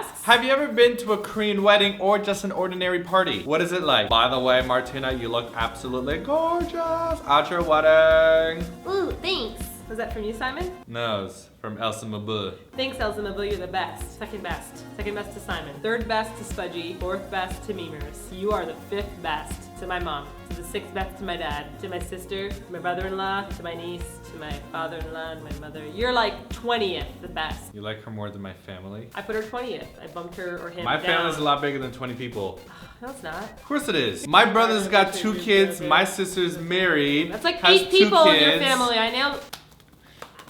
asks, have you ever been to a Korean wedding or just an ordinary party? What is it like? By the way, Martina, you look absolutely gorgeous at your wedding. ooh, thanks. Was that from you, Simon? No, it's from Elsa Mabu. Thanks, Elsa Mabu, you're the best. Second best. Second best to Simon. Third best to Spudgy. Fourth best to Memers. You are the fifth best to my mom. To the sixth best to my dad. To my sister, to my brother-in-law, to my niece, to my father-in-law, and my mother. You're like 20th the best. You like her more than my family? I put her 20th. I bumped her or him My down. family's a lot bigger than 20 people. No, it's not. Of course it is. My brother's got 2 kids. My sister's married. That's like has 8 2 people in your kids. family. I nailed.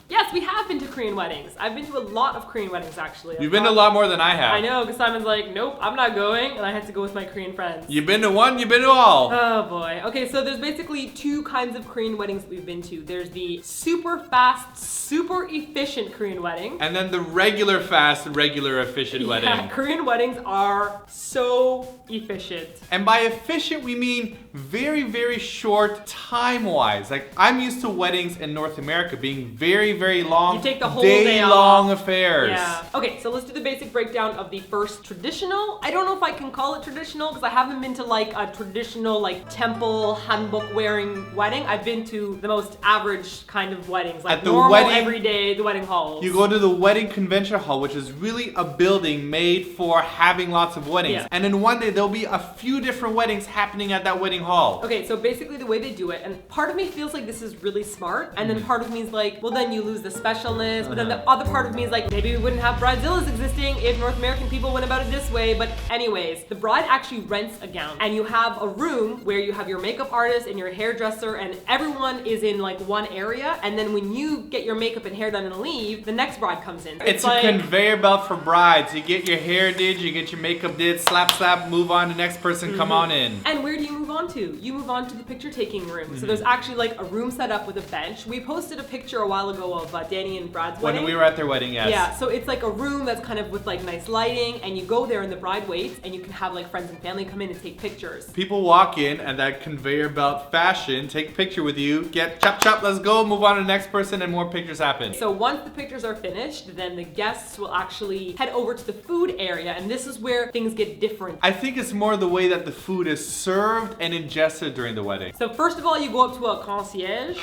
Yes, we have been to Korean weddings. I've been to a lot of Korean weddings, actually. You've been to a lot more than I have. I know, because Simon's like, nope, I'm not going, and I had to go with my Korean friends. You've been to one, you've been to all. Oh boy. Okay, so there's basically 2 kinds of Korean weddings that we've been to. There's the super fast, super efficient Korean wedding. And then the regular fast, regular efficient wedding. Yeah, Korean weddings are so efficient. And by efficient, we mean very, very short time-wise. Like, I'm used to weddings in North America being very, very long, You take the whole day off. day-long affairs. Yeah. Okay, so let's do the basic breakdown of the first traditional. I don't know if I can call it traditional because I haven't been to like a traditional like temple hanbok wearing wedding. I've been to the most average kind of weddings, like At the normal wedding- everyday the wedding halls. You go to the wedding convention hall, which is really a building made for having lots of weddings. Yeah. And in one day, there'll be a few different weddings happening at that wedding hall. Okay, so basically the way they do it, and part of me feels like this is really smart, and then part of me is like, well then you lose the specialness, but then the other part of me is like, maybe we wouldn't have bridezillas existing if North American people went about it this way. But anyways, the bride actually rents a gown, and you have a room where you have your makeup artist and your hairdresser, and everyone is in like one area, and then when you get your makeup and hair done and leave, the next bride comes in. It's like, a conveyor belt for brides. You get your hair did, you get your makeup did, slap, slap, move on to the next person, come on in. And where do you move on to? You move on to the picture taking room. So there's actually like a room set up with a bench. We posted a picture a while ago of Danny and Brad's wedding. When we were at their wedding, yes. Yeah, so it's like a room that's kind of with like nice lighting, and you go there and the bride waits, and you can have like friends and family come in and take pictures. People walk in and that conveyor belt fashion, take a picture with you, get chop chop, let's go, move on to the next person, and more pictures happen. So once the pictures are finished, then the guests will actually head over to the food area, and this is where things get different. I think it's more the way that the food is served and ingested during the wedding. So first of all, you go up to a concierge,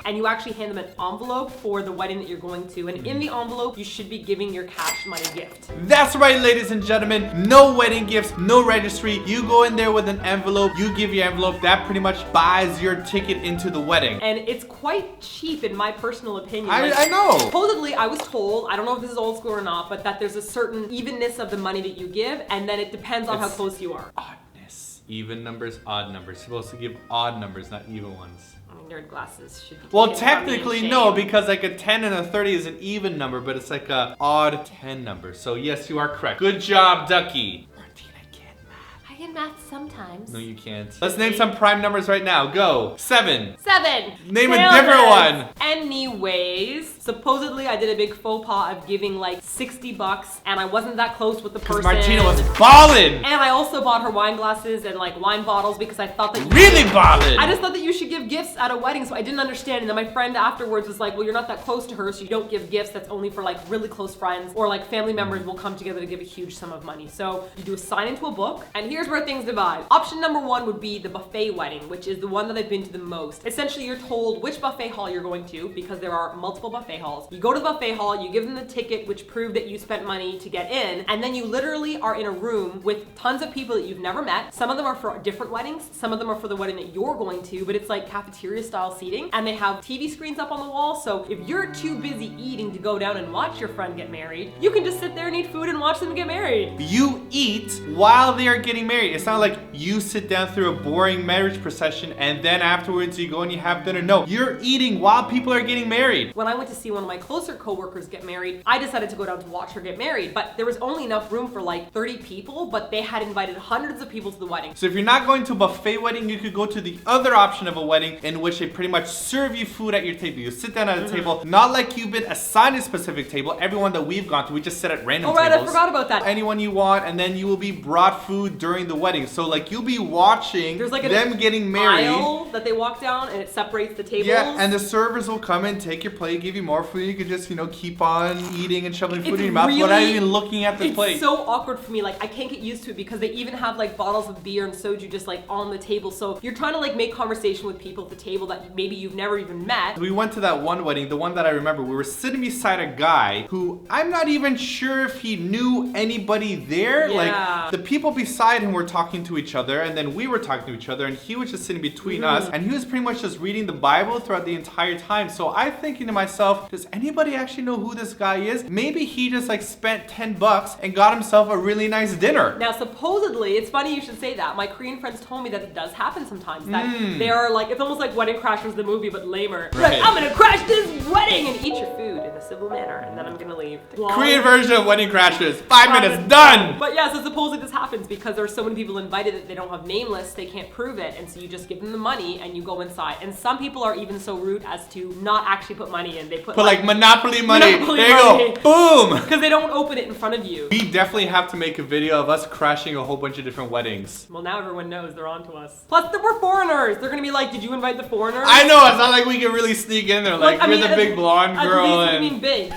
and you actually hand them an envelope for the wedding that you're going to. And in the envelope, you should be giving your cash money gift. That's right, ladies and gentlemen. No wedding gifts, no registry. You go in there with an envelope, you give your envelope. That pretty much buys your ticket into the wedding. And it's quite cheap in my personal opinion. I know. Supposedly, I was told, I don't know if this is old school or not, but that there's a certain evenness of the money that you give, and then it depends on how It's close you are. Oddness. Even numbers, odd numbers. You're supposed to give odd numbers, not even ones. I mean, nerd glasses should be Well, taken from me in technically shame. no, because like a 10 and a 30 is an even number, but it's like a odd 10 number. So yes, you are correct. Good job, Ducky. Martina can't math. I can math sometimes. No, you can't. Let's name some prime numbers right now. Go. 7. 7. Name a Nailed different it. one. Anyways, supposedly I did a big faux pas of giving like $60, and I wasn't that close with the person. Because Martina was ballin'. And I also bought her wine glasses and like wine bottles because I thought that Really ballin'. I just thought that you should give gifts at a wedding, so I didn't understand. And then my friend afterwards was like, well, you're not that close to her, so you don't give gifts. That's only for like really close friends, or like family members will come together to give a huge sum of money. So you do a sign into a book, and here's where things divide. Option number 1 would be the buffet wedding, which is the one that I've been to the most. Essentially, you're told which buffet hall you're going to because there are multiple buffet halls. You go to the buffet hall, you give them the ticket, which prove that you spent money to get in, and then you literally are in a room with tons of people that you've never met. Some of them are for different weddings, some of them are for the wedding that you're going to, but it's like cafeteria style seating, and they have TV screens up on the wall, so if you're too busy eating to go down and watch your friend get married, you can just sit there and eat food and watch them get married. You eat while they are getting married. It's not like you sit down through a boring marriage procession and then afterwards you go and you have dinner. No, you're eating while people are getting married. When I went to see one of my closer coworkers get married, I decided to go down to watch her get married, but there was only enough room for like 30 people, but they had invited hundreds of people to the wedding. So if you're not going to a buffet wedding, you could go to the other option of a wedding in which they pretty much serve you food at your table. You sit down at a table, not like you've been assigned a specific table. Everyone that we've gone to, we just sit at random Oh right, tables. I forgot about that. Anyone you want, and then you will be brought food during the wedding. So like you'll be watching There's like them getting married. aisle that they walk down and it separates the tables. Yeah, and the servers will come and take your plate, give you more food. You can just, keep on eating and shoveling putting food It's in your mouth without really- even looking at the It's plate. so awkward for me. Like, I can't get used to it because they even have like bottles of beer and soju just like on the table. So you're trying to like make conversation with people at the table that maybe you've never even met. We went to that one wedding, the one that I remember. We were sitting beside a guy who I'm not even sure if he knew anybody there. Yeah. Like, the people beside him were talking to each other, and then we were talking to each other, and he was just sitting between us, and he was pretty much just reading the Bible throughout the entire time. So I'm thinking to myself, does anybody actually know who this guy is? Maybe he just like spent $10 and got himself a really nice dinner. Now, supposedly, it's funny you should say that. My Korean friends told me that it does happen sometimes. That they are like, it's almost like Wedding Crashers, the movie, but lamer. Right. Like, I'm gonna crash this wedding and eat your food in a civil manner, and then I'm gonna leave. Korean version of Wedding Crashers. 5 minutes, done! But yeah, so supposedly this happens because there's so many people invited that they don't have name lists, they can't prove it, and so you just give them the money and you go inside. And some people are even so rude as to not actually put money in. They put like Monopoly money. Monopoly there you money. go. Boom! because they don't open it in front of you. We definitely have to make a video of us crashing a whole bunch of different weddings. Well, now everyone knows they're on to us. Plus, we're foreigners. They're gonna be like, did you invite the foreigners? I know, it's not like we can really sneak in there. Like, I you're mean, the big blonde girl at least, and I mean big.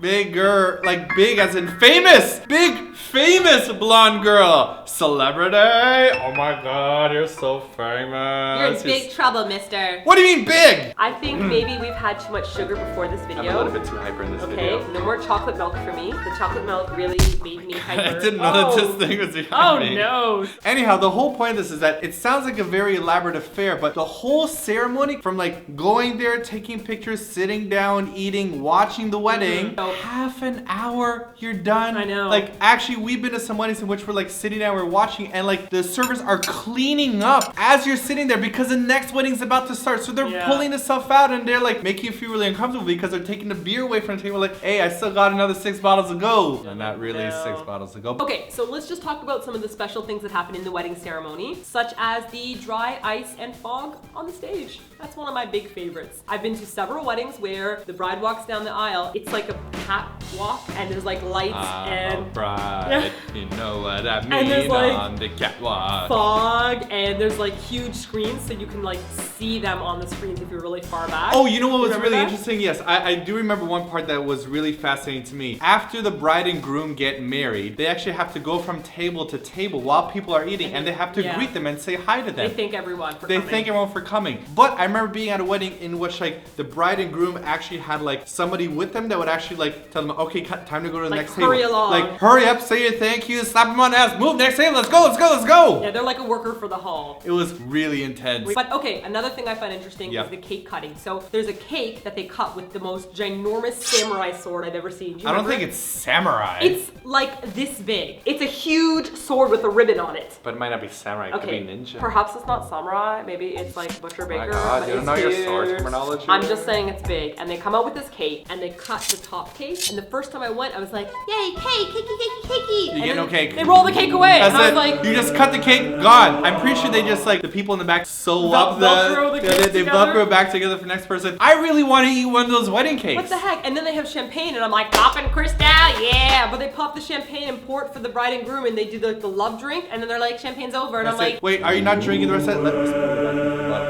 bigger, like big as in famous. Big, famous blonde girl. Celebrity. Oh my god, you're so famous. You're in big trouble, mister. What do you mean big? I think maybe we've had too much sugar before this video. I'm a little bit too hyper in this Okay, video. no more chocolate milk for me. The chocolate milk really made me hyper. I didn't know that this thing was behind Oh me. no. Anyhow, the whole point of this is that it sounds like a very elaborate affair, but the whole ceremony, from like going there, taking pictures, sitting down, eating, watching the wedding, half an hour, you're done. I know. Like, actually, we've been to some weddings in which we're like sitting down, we're watching, and like the servers are cleaning up as you're sitting there because the next wedding's about to start. So they're pulling the stuff out and they're like making you feel really uncomfortable because they're taking the beer away from the table. Like, hey, I still got another 6 bottles to go. And not really 6 bottles to go. Okay, so let's just talk about some of the special things that happen in the wedding ceremony, such as the dry ice and fog on the stage. That's one of my big favorites. I've been to several weddings where the bride walks down the aisle. It's like a catwalk and there's like lights and bride, you know what I mean, And there's, like, on the catwalk. fog and there's like huge screens so you can like see them on the screens if you're really far back. Oh, you know what was Remember really that? interesting? Yes, I do remember one part that was really fascinating to me. After the bride and groom get married, they actually have to go from table to table while people are eating, and they have to greet them and say hi to them. They thank everyone for They coming. thank everyone for coming. But I remember being at a wedding in which like the bride and groom actually had like somebody with them that would actually like tell them, okay, time to go to the Like, next hurry table. along. Like, hurry up, say your thank you, slap them on the ass, move next table, let's go, let's go, let's go. Yeah, they're like a worker for the hall. It was really intense. But okay, another thing I find interesting is the cake cutting. So there's a cake that they cut with the most ginormous samurai sword I've ever seen. Do you I don't remember think it? it's samurai. It's like this big. It's a huge sword with a ribbon on it. But it might not be samurai, it could Okay, be ninja. perhaps it's not samurai. Maybe it's like butcher baker. my God, but you don't it's know your huge. sword terminology? I'm just saying it's big. And they come out with this cake and they cut the top cake. And the first time I went, I was like, yay, cake, cakey, cakey, cakey. You And get then no cake. They roll the cake away. That's and I it. was like, You just cut the cake, gone. I'm pretty sure they just like the people in the back sew up Velcro the cake they together. velcro it back together for the next person. I really want to eat one of those wedding cakes. what the heck? And then they have champagne, and I'm like, poppin' Cristal, yeah. But they pop the champagne and pour it for the bride and groom, and they do the love drink, and then they're like, champagne's over, and That's I'm like, it. Wait, are you not drinking the rest of it?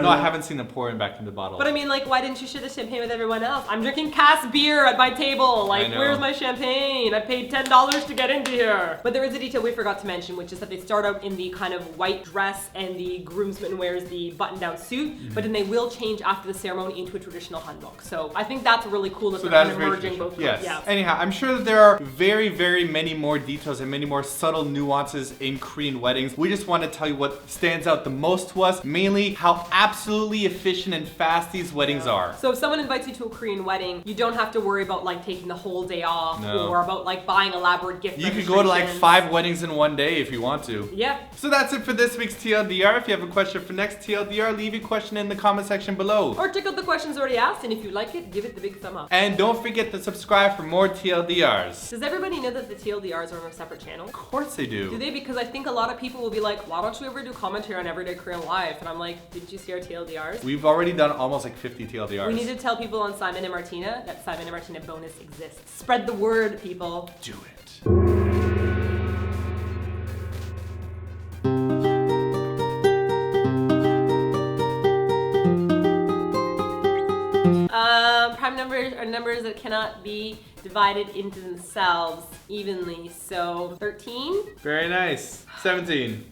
No, I haven't seen them pouring back in the bottle. but I mean, like, why didn't you share the champagne with everyone else? I'm drinking Cass beer at my table. Like, I know. where's my champagne? I paid $10 to get into here. But there is a detail we forgot to mention, which is that they start out in the kind of white dress, and the groomsman wears the button-down suit, Mm-hmm. but then they will change after the ceremony into a traditional hanbok. So I think that's really cool that So they're that kind is of very merging traditional. both. Yes. Yeah. Anyhow, I'm sure that there are very, very many more details and many more subtle nuances in Korean weddings. We just want to tell you what stands out the most to us, mainly how absolutely efficient and fast these weddings are. So if someone invites you to a Korean wedding, you don't have to worry about like taking the whole day off No. or about like buying elaborate gift You could go to like registrations. 5 weddings in one day if you want to. Yeah. So that's it for this week's TLDR. If you have a question for next TLDR, leave your question in the comment section below. Or check out the questions already asked, and if you like it, give it the big thumb up. And don't forget to subscribe for more TLDRs. Does everybody know that the TLDRs are on a separate channel? Of course they Do do. they? Because I think a lot of people will be like, why don't you ever do commentary on Everyday Korean Life? And I'm like, didn't you see our TLDRs? We've already done almost like 50 TLDRs. We need to tell people on Simon and Martina that Simon and Martina bonus exists. Spread the word, people. do it. Prime numbers are numbers that cannot be divided into themselves evenly. So 13. Very nice. 17.